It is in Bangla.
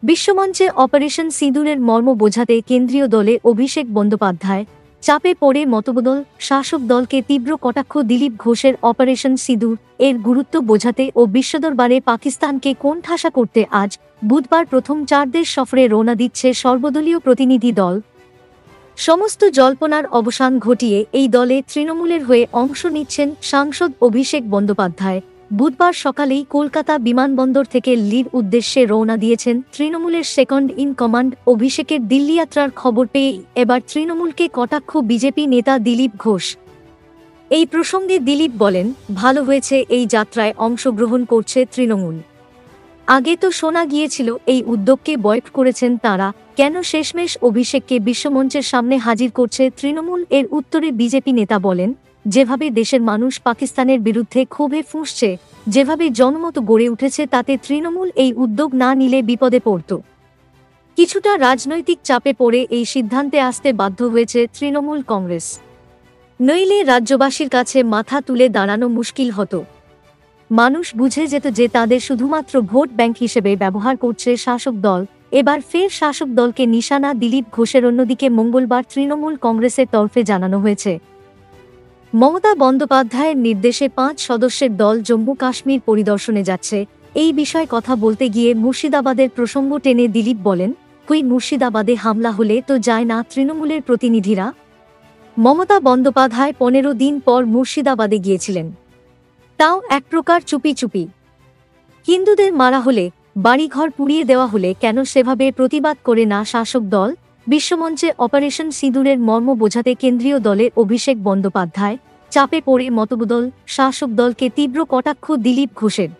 বিশ্বমঞ্চে অপারেশন সিঁদুরের মর্ম বোঝাতে কেন্দ্রীয় দলে অভিষেক বন্দ্যোপাধ্যায়, চাপে পড়ে মতবদল, শাসক দলকে তীব্র কটাক্ষ দিলীপ ঘোষের অপারেশন সিঁদুর এর গুরুত্ব বোঝাতে ও বিশ্বদরবারে পাকিস্তানকে কোণঠাসা করতে আজ বুধবার প্রথম 4 দেশ সফরে রওনা দিচ্ছে সর্বদলীয় প্রতিনিধি দল। সমস্ত জল্পনার অবসান ঘটিয়ে এই দলে তৃণমূলের হয়ে অংশ নিচ্ছেন সাংসদ অভিষেক বন্দ্যোপাধ্যায়। বুধবার সকালেই কলকাতা বিমানবন্দর থেকে লির উদ্দেশ্যে রওনা দিয়েছেন তৃণমূলের সেকেন্ড ইন কমান্ড। অভিষেকের দিল্লি যাত্রার খবর পেয়ে এবার তৃণমূলকে কটাক্ষ বিজেপি নেতা দিলীপ ঘোষ। এই প্রসঙ্গে দিলীপ বলেন, ভালো হয়েছে এই যাত্রায় অংশগ্রহণ করছে তৃণমূল। আগে তো শোনা গিয়েছিল এই উদ্যোগকে বয়কট করেছেন তাঁরা, কেন শেষমেশ অভিষেককে বিশ্বমঞ্চের সামনে হাজির করছে তৃণমূল? এর উত্তরে বিজেপি নেতা বলেন, যেভাবে দেশের মানুষ পাকিস্তানের বিরুদ্ধে ক্ষোভে ফুঁসছে, যেভাবে জনমত গড়ে উঠেছে, তাতে তৃণমূল এই উদ্যোগ না নিলে বিপদে পড়ত। কিছুটা রাজনৈতিক চাপে পড়ে এই সিদ্ধান্তে আসতে বাধ্য হয়েছে তৃণমূল কংগ্রেস, নইলে রাজ্যবাসীর কাছে মাথা তুলে দাঁড়ানো মুশকিল হতো। মানুষ বুঝে যেত যে তাদের শুধুমাত্র ভোট ব্যাংক হিসেবে ব্যবহার করছে শাসক দল। এবার ফের শাসক দলকে নিশানা দিলীপ ঘোষের। অন্যদিকে মঙ্গলবার তৃণমূল কংগ্রেসের তরফে জানানো হয়েছে, মমতা বন্দ্যোপাধ্যায়ের নির্দেশে 5 সদস্যের দল জম্মু কাশ্মীর পরিদর্শনে যাচ্ছে। এই বিষয়ে কথা বলতে গিয়ে মুর্শিদাবাদের প্রসঙ্গ টেনে দিলীপ বলেন, কই মুর্শিদাবাদে হামলা হলে তো যায় না তৃণমূলের প্রতিনিধিরা? মমতা বন্দ্যোপাধ্যায় 15 দিন পর মুর্শিদাবাদে গিয়েছিলেন, তাও এক প্রকার চুপি চুপি। হিন্দুদের মারা হলে, বাড়িঘর পুড়িয়ে দেওয়া হলে কেন সেভাবে প্রতিবাদ করে না শাসক দল? বিশ্বমঞ্চে অপারেশন সিঁদুরের মর্ম বোঝাতে কেন্দ্রীয় দলে অভিষেক বন্দ্যোপাধ্যায়, চাপে পড়ে মতবদল, শাসক দলকে তীব্র কটাক্ষ দিলীপ ঘোষের।